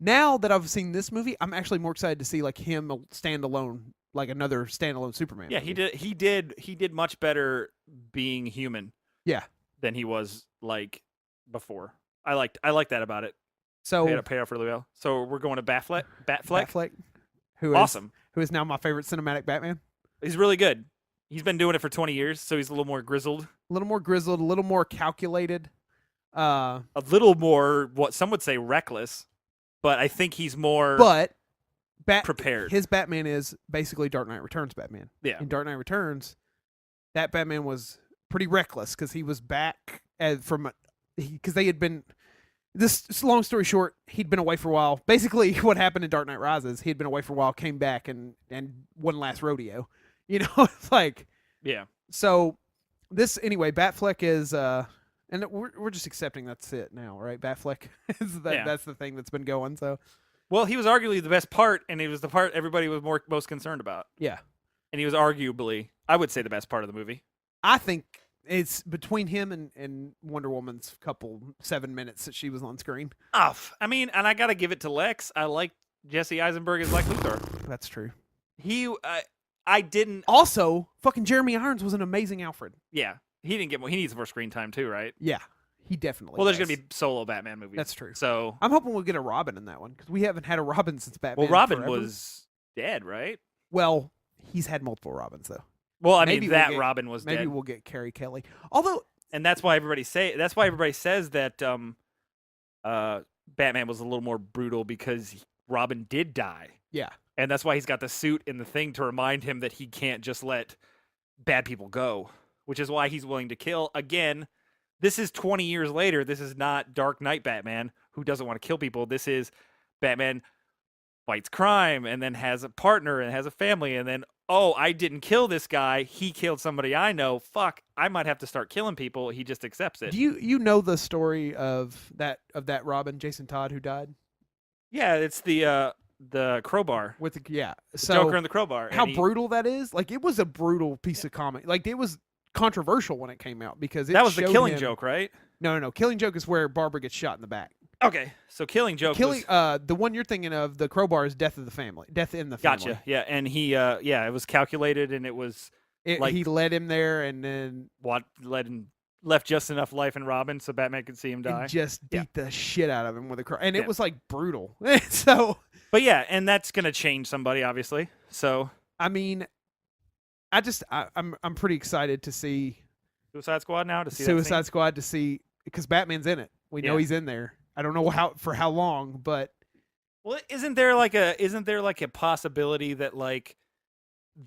Now that I've seen this movie, I'm actually more excited to see like him stand alone, like another standalone Superman. Yeah, movie. he did much better being human. Yeah, than he was like before. I liked that about it. So pay off really well. So we're going to Batfleck. Batfleck, who is now my favorite cinematic Batman. He's really good. He's been doing it for 20 years, so he's a little more grizzled. A little more calculated. A little more, what some would say, reckless. But I think he's more prepared. His Batman is basically Dark Knight Returns Batman. Yeah. In Dark Knight Returns, that Batman was pretty reckless because he was back because they had been. This long story short, he'd been away for a while. Basically, what happened in Dark Knight Rises, he'd been away for a while, came back, and one last rodeo. It's like, yeah. So this anyway, Batfleck is, and we're just accepting that's it now, right? Batfleck is that's the thing that's been going. So, well, he was arguably the best part, and it was the part everybody was most concerned about. Yeah, and he was arguably, I would say, the best part of the movie. I think it's between him and Wonder Woman's couple 7 minutes that she was on screen. Oh, I mean, and I got to give it to Lex. I like Jesse Eisenberg as Lex Luthor. That's true. I didn't. Also, fucking Jeremy Irons was an amazing Alfred. Yeah, he needs more screen time too, right? Yeah, he definitely. Well, there's gonna be solo Batman movies. That's true. So I'm hoping we'll get a Robin in that one because we haven't had a Robin since Batman. Well, Robin forever. was dead, right? Well, he's had multiple Robins though. Well, I mean Robin was dead. Maybe we'll get Carrie Kelly. Although, and that's why everybody says that Batman was a little more brutal because Robin did die. Yeah. And that's why he's got the suit and the thing to remind him that he can't just let bad people go, which is why he's willing to kill. Again, this is 20 years later. This is not Dark Knight Batman who doesn't want to kill people. This is Batman fights crime and then has a partner and has a family. And then, I didn't kill this guy. He killed somebody I know. Fuck, I might have to start killing people. He just accepts it. Do you know the story of that Robin, Jason Todd, who died? Yeah, it's the crowbar so Joker and the crowbar. How brutal that is! Like, it was a brutal piece of comic. Like, it was controversial when it came out because that was the Killing Joke, right? No. Killing Joke is where Barbara gets shot in the back. Okay, so Killing Joke. The one you're thinking of, the crowbar, is Death in the Family. Gotcha. Yeah, and he, it was calculated, and it was he led him there, and then left just enough life in Robin so Batman could see him die. And just beat the shit out of him with a crow, and it was like brutal. So. But yeah, and that's gonna change somebody, obviously. So I mean, I'm pretty excited to see Suicide Squad now. To see Suicide Squad because Batman's in it. We know he's in there. I don't know for how long, but isn't there like a possibility that like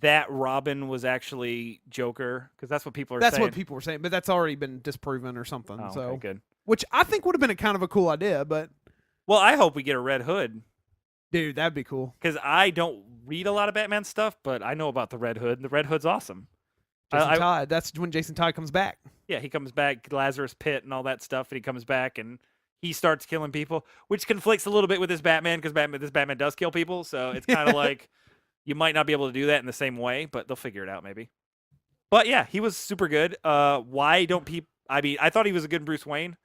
that Robin was actually Joker? Because that's what people are saying. That's what people were saying, but that's already been disproven or something. Oh, so okay, good. Which I think would have been a kind of a cool idea, but I hope we get a Red Hood. Dude, that'd be cool. Because I don't read a lot of Batman stuff, but I know about the Red Hood. The Red Hood's awesome. Jason Todd. That's when Jason Todd comes back. Yeah, he comes back, Lazarus Pit and all that stuff, and he comes back and he starts killing people, which conflicts a little bit with this Batman because this Batman does kill people. So it's kind of like you might not be able to do that in the same way, but they'll figure it out maybe. But yeah, he was super good. Why don't people? I mean, I thought he was a good Bruce Wayne.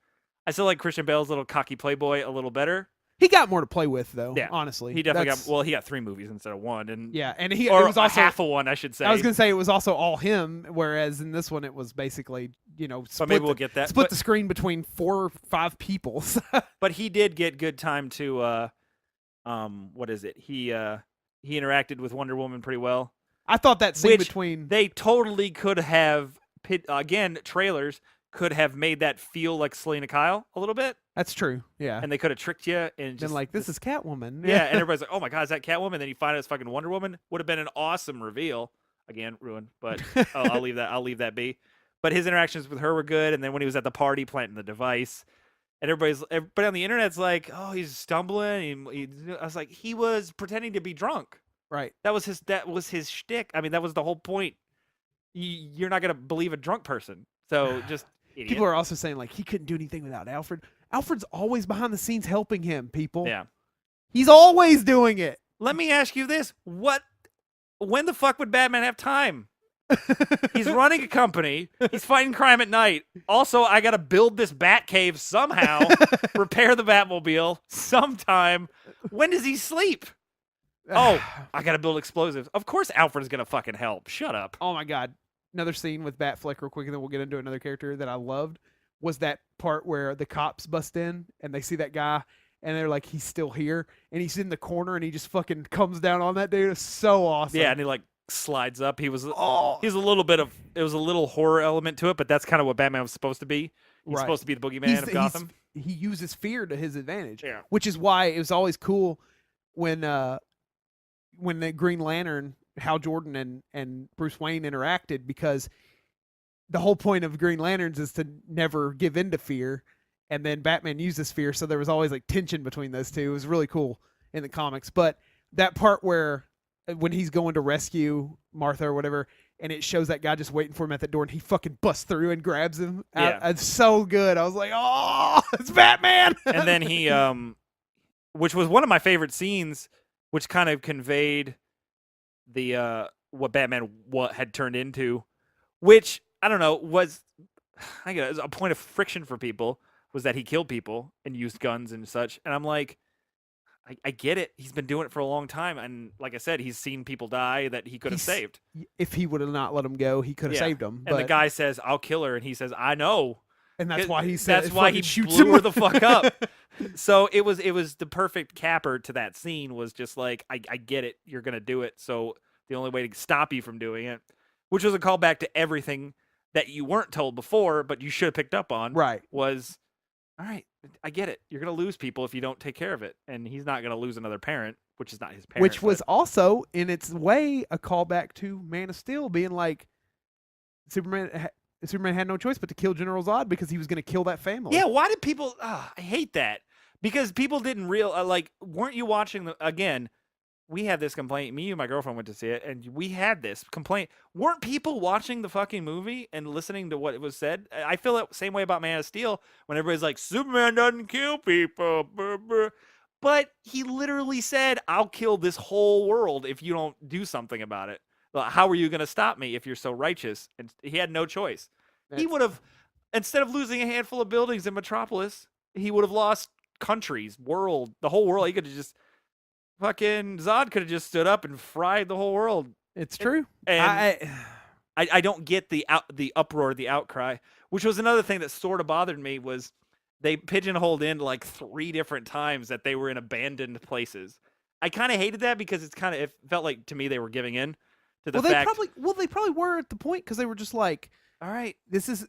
I still like Christian Bale's little cocky playboy a little better. He got more to play with, though. Yeah, honestly, he definitely got. Well, he got 3 movies instead of 1, and and or it was also half of one, I should say. I was gonna say it was also all him, whereas in this one it was basically But maybe we'll get that. Split the screen between 4 or 5 people. But he did get good time to what is it? He interacted with Wonder Woman pretty well. I thought that scene between they totally could have again, trailers could have made that feel like Selena Kyle a little bit. That's true. Yeah. And they could have tricked you and just like, this is Catwoman. Yeah, and everybody's like, "Oh my god, is that Catwoman?" Then you find out it's fucking Wonder Woman. Would have been an awesome reveal. Again, ruined, but I'll leave that be. But his interactions with her were good, and then when he was at the party planting the device, and everybody on the internet's like, "Oh, he's stumbling." I was like, he was pretending to be drunk. Right. That was his shtick. I mean, that was the whole point. You're not gonna believe a drunk person, so just idiot. People are also saying like he couldn't do anything without Alfred. Alfred's always behind the scenes helping him. People. Yeah. He's always doing it. Let me ask you this: when the fuck would Batman have time? He's running a company. He's fighting crime at night. Also, I got to build this Bat Cave somehow, repair the Batmobile sometime. When does he sleep? Oh, I got to build explosives. Of course Alfred's going to fucking help. Shut up. Oh, my God. Another scene with Batfleck real quick, and then we'll get into another character that I loved, was that part where the cops bust in, and they see that guy, and they're like, he's still here, and he's in the corner, and he just fucking comes down on that dude. It's so awesome. Yeah, and he like slides up. It was a little horror element to it, but that's kind of what Batman was supposed to be. He's supposed to be the boogeyman of Gotham. He uses fear to his advantage, yeah. Which is why it was always cool when the Green Lantern, Hal Jordan and Bruce Wayne interacted, because the whole point of Green Lanterns is to never give in to fear, and then Batman uses fear, so there was always like tension between those two. It was really cool in the comics. But that part where when he's going to rescue Martha or whatever, and it shows that guy just waiting for him at the door, and he fucking busts through and grabs him. Yeah. It's so good. I was like, oh, it's Batman. And then he, which was one of my favorite scenes, which kind of conveyed the what Batman had turned into, which I don't know was a point of friction for people, was that he killed people and used guns and such. And I'm like, I get it. He's been doing it for a long time, and like I said, he's seen people die that he could have saved. If he would have not let him go, he could have saved him. And the guy says, "I'll kill her," and he says, "I know." And that's why he said. That's why he shoots blew him her the fuck up. So it was the perfect capper to that scene. Was just like, I get it. You're gonna do it. So the only way to stop you from doing it, which was a callback to everything that you weren't told before, but you should have picked up on. Right. Was, all right. I get it. You're gonna lose people if you don't take care of it, and he's not gonna lose another parent, which is not his parent. Which was also in its way a callback to Man of Steel, being like, Superman had no choice but to kill General Zod because he was going to kill that family. Yeah, why did people... I hate that. Because people didn't weren't you watching again, we had this complaint. Me and my girlfriend went to see it, and we had this complaint. Weren't people watching the fucking movie and listening to what it was said? I feel the same way about Man of Steel when everybody's like, Superman doesn't kill people. Brr, brr. But he literally said, I'll kill this whole world if you don't do something about it. How are you going to stop me if you're so righteous? And he had no choice. He would have, instead of losing a handful of buildings in Metropolis, he would have lost countries, the whole world. He could have just, fucking Zod could have just stood up and fried the whole world. It's true. And I don't get the uproar, the outcry, which was another thing that sort of bothered me, was they pigeonholed in like 3 different times that they were in abandoned places. I kind of hated that because it felt like to me they were giving in to the fact. They probably were at the point because they were just like, all right,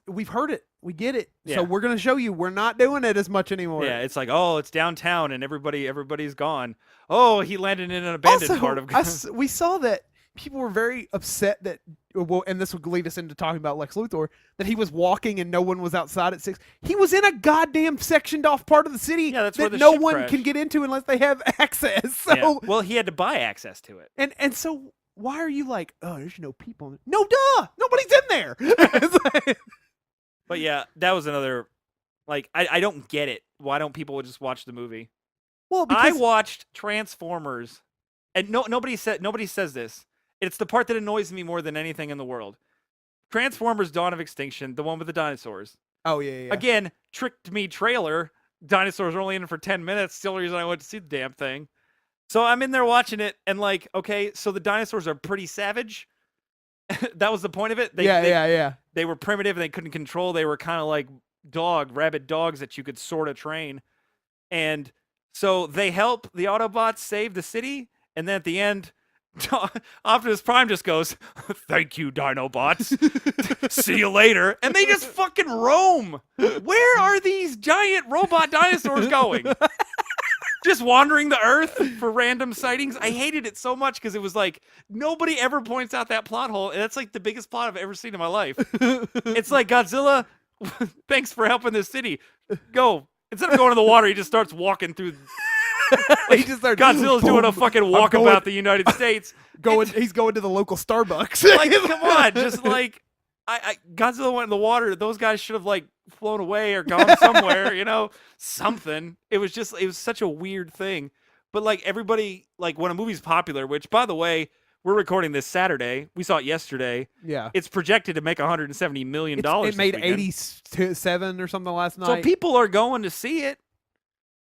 we've heard it. We get it. Yeah. So we're going to show you we're not doing it as much anymore. Yeah, it's like, oh, it's downtown and everybody's gone. Oh, he landed in an abandoned part of... we saw that people were very upset that, and this would lead us into talking about Lex Luthor, that he was walking and no one was outside at 6. He was in a goddamn sectioned off part of the city that no one can get into unless they have access. So, yeah. Well, he had to buy access to it. And so... why are you like, oh, there's no people? No, duh! Nobody's in there! But yeah, that was another, like, I don't get it. Why don't people just watch the movie? Well, because... I watched Transformers, and nobody says this. It's the part that annoys me more than anything in the world. Transformers Dawn of Extinction, the one with the dinosaurs. Oh, yeah. Again, tricked me trailer dinosaurs were only in it for 10 minutes. Still the reason I went to see the damn thing. So I'm in there watching it, and like, okay, so the dinosaurs are pretty savage. That was the point of it. They were primitive and they couldn't control. They were kind of like rabid dogs that you could sort of train. And so they help the Autobots save the city, and then at the end, Optimus Prime just goes, "Thank you, Dinobots. See you later." And they just fucking roam. Where are these giant robot dinosaurs going? Just wandering the earth for random sightings. I hated it so much because it was like nobody ever points out that plot hole, and that's like the biggest plot I've ever seen in my life. It's like Godzilla, thanks for helping this city. Go. Instead of going to the water, he just starts walking through. Like, Godzilla's doing a fucking walkabout the United States. He's going to the local Starbucks. Like, come on, just like Godzilla went in the water. Those guys should have like flown away or gone somewhere, something. It was such a weird thing. But like everybody, like when a movie's popular, which by the way, we're recording this Saturday. We saw it yesterday. Yeah, it's projected to make $170 million. It made 87 or something last night. So people are going to see it.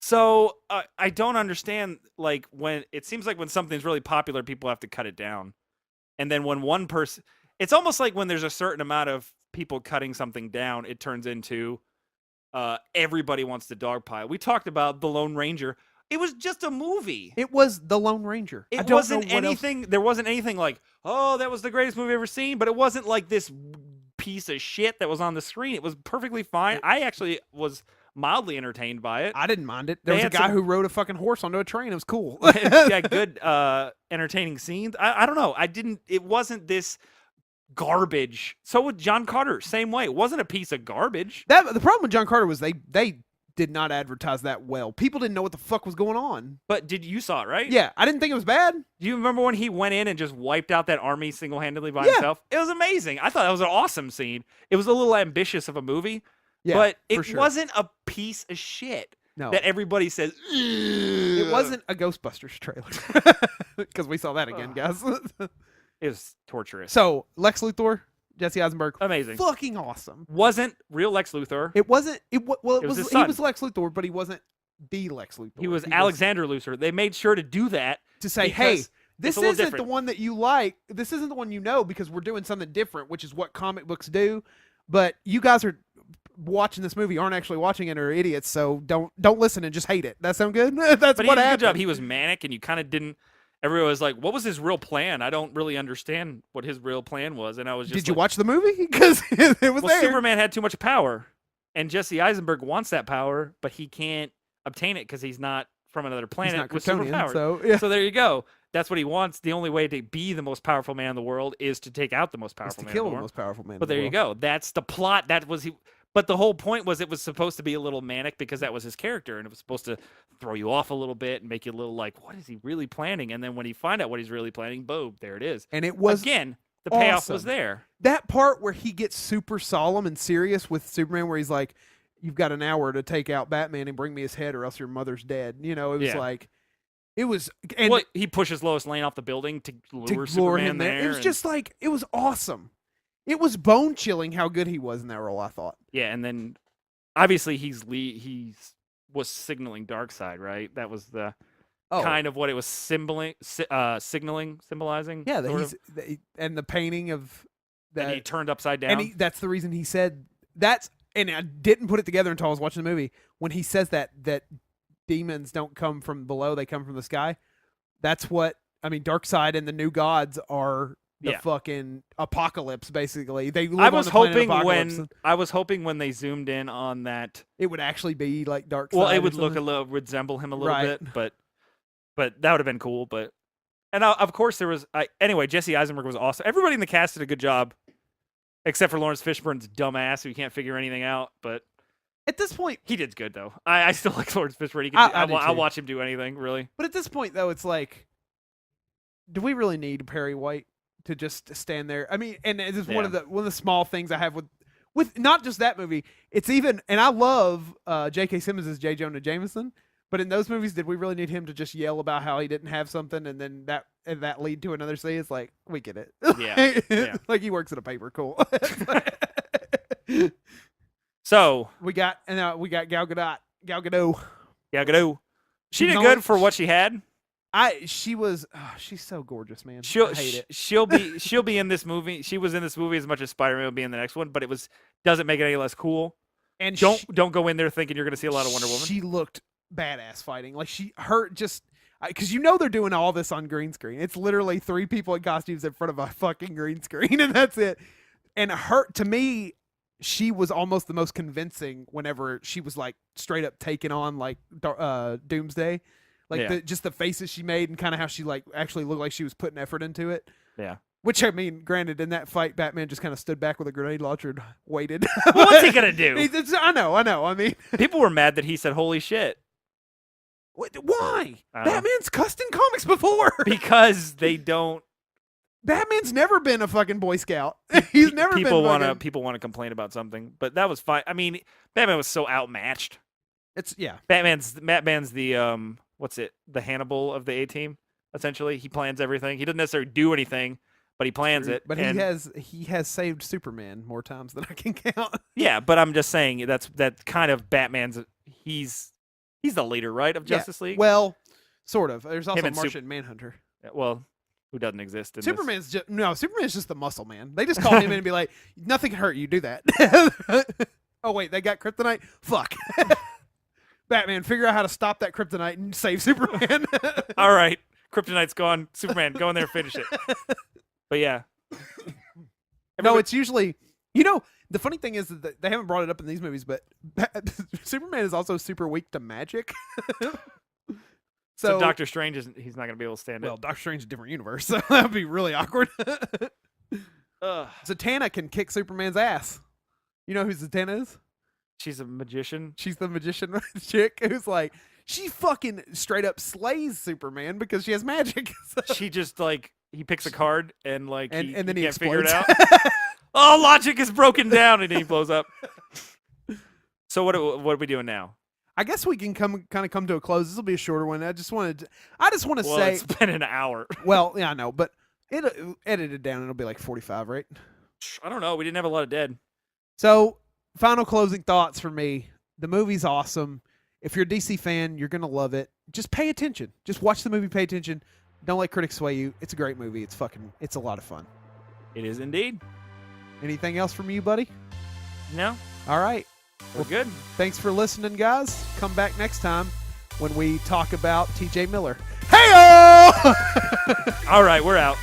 So I don't understand, like, when it seems like when something's really popular, people have to cut it down. And then when one person, it's almost like when there's a certain amount of people cutting something down, it turns into everybody wants to dogpile. We talked about The Lone Ranger. It was just a movie. It was The Lone Ranger. It wasn't anything. There wasn't anything like, oh, that was the greatest movie I've ever seen. But it wasn't like this piece of shit that was on the screen. It was perfectly fine. I actually was mildly entertained by it. I didn't mind it. There was a guy who rode a fucking horse onto a train. It was cool. Yeah, good entertaining scenes. I don't know. It wasn't this garbage. So with John Carter, same way. It wasn't a piece of garbage. The problem with John Carter was they did not advertise that well. People didn't know what the fuck was going on. But you saw it, right? Yeah, I didn't think it was bad. Do you remember when he went in and just wiped out that army single-handedly by himself? It was amazing. I thought that was an awesome scene. It was a little ambitious of a movie. Yeah, but it wasn't a piece of shit that everybody says. It wasn't a Ghostbusters trailer. Because we saw that again, guys. It was torturous. So, Lex Luthor, Jesse Eisenberg. Amazing. Fucking awesome. Wasn't real Lex Luthor. It wasn't. He was Lex Luthor, but he wasn't the Lex Luthor. He was Alexander Luthor. They made sure to do that. To say, hey, this isn't the one that you like. This isn't the one you know because we're doing something different, which is what comic books do. But you guys are watching this movie, aren't actually watching it, or idiots, so don't listen and just hate it. That sound good? That's but what happened. Good job. He was manic, and you kind of didn't. Everyone was like, "What was his real plan?" I don't really understand what his real plan was, and I was just. Did you watch the movie? Because it was there. Superman had too much power, and Jesse Eisenberg wants that power, but he can't obtain it because he's not from another planet with superpowers. So there you go. That's what he wants. The only way to be the most powerful man in the world is to take out the most powerful man in the world. Kill the most powerful man. But there you go. That's the plot. That was he. But the whole point was it was supposed to be a little manic because that was his character, and it was supposed to throw you off a little bit and make you a little like, what is he really planning? And then when you find out what he's really planning, boom, there it is. And it was again, the payoff was there. That part where he gets super solemn and serious with Superman, where he's like, "You've got an hour to take out Batman and bring me his head, or else your mother's dead." It was like, it was. And he pushes Lois Lane off the building to lure Superman him there. It was just like, it was awesome. It was bone chilling how good he was in that role, I thought. Yeah, and then obviously he was signaling Darkseid, right? That was the kind of what it was symbolizing. Yeah, and the painting of that. And he turned upside down. And that's the reason he said that's. And I didn't put it together until I was watching the movie when he says that demons don't come from below; they come from the sky. That's what Darkseid and the new gods are. The fucking apocalypse, basically. They live I was on the planet hoping when they zoomed in on that, it would actually be like Darkseid. Well, it would resemble him a little bit, but that would have been cool. But of course there was. Anyway, Jesse Eisenberg was awesome. Everybody in the cast did a good job, except for Lawrence Fishburne's dumbass who can't figure anything out. But at this point, he did good though. I still like Lawrence Fishburne. I'll watch him do anything really. But at this point, though, it's like, do we really need Perry White to just stand there? I mean, and it's one of the small things I have with not just that movie. It's even, and I love J.K. Simmons as J. Jonah Jameson, but in those movies, did we really need him to just yell about how he didn't have something and then that lead to another scene? It's like, we get it. Yeah. Like he works at a paper. Cool. So we got Gal Gadot. Gal Gadot. Yeah, Gadot. She was did only- good for what she had. She's so gorgeous, man. She'll I hate it. she'll be in this movie. She was in this movie as much as Spider-Man will be in the next one, but doesn't make it any less cool. And Don't go in there thinking you're going to see a lot of Wonder Woman. She looked badass fighting. Like she hurt just because they're doing all this on green screen. It's literally 3 people in costumes in front of a fucking green screen, and that's it. And to me, she was almost the most convincing whenever she was like straight up taking on like Doomsday. Like just the faces she made and kind of how she like actually looked like she was putting effort into it. Yeah. Which, I mean, granted, in that fight, Batman just kind of stood back with a grenade launcher and waited. Well, what's he going to do? I know. I mean, people were mad that he said, "Holy shit." Why? Batman's cussed in comics before. Because they don't. Batman's never been a fucking Boy Scout. He's never people been. People want to complain about something, but that was fine. I mean, Batman was so outmatched. Yeah. Batman's the what's it? The Hannibal of the A-Team. Essentially, he plans everything. He doesn't necessarily do anything, but he plans it. But he has saved Superman more times than I can count. Yeah, but I'm just saying that kind of Batman's. He's the leader, right, of Justice League. Well, sort of. There's also Him and Martian Manhunter. Well, who doesn't exist in Superman's just the muscle man. They just call him in and be like, nothing can hurt you. Do that. Oh wait, they got kryptonite. Fuck. Batman, figure out how to stop that kryptonite and save Superman. All right, kryptonite's gone. Superman, go in there and finish it. But yeah. No, it's usually, the funny thing is that they haven't brought it up in these movies, but Superman is also super weak to magic. So Doctor Strange he's not going to be able to stand it. Well, Doctor Strange is a different universe, so that would be really awkward. Zatanna can kick Superman's ass. You know who Zatanna is? She's a magician. She's the magician chick who's like, she fucking straight up slays Superman because she has magic. She just he picks a card and and then he can't figure it explodes. out. Oh, logic is broken down and he blows up. So what are we doing now? I guess we can come to a close. This will be a shorter one. I just want to well, say it's been an hour. Well, yeah, I know, but it edited down. It'll be like 45, right? I don't know. We didn't have a lot of dead. So, final closing thoughts for me. The movie's awesome. If you're a DC fan, you're going to love it. Just pay attention. Just watch the movie, pay attention. Don't let critics sway you. It's a great movie. It's a lot of fun. It is indeed. Anything else from you, buddy? No. All right. We're good. Thanks for listening, guys. Come back next time when we talk about TJ Miller. Hey-o! All right, we're out.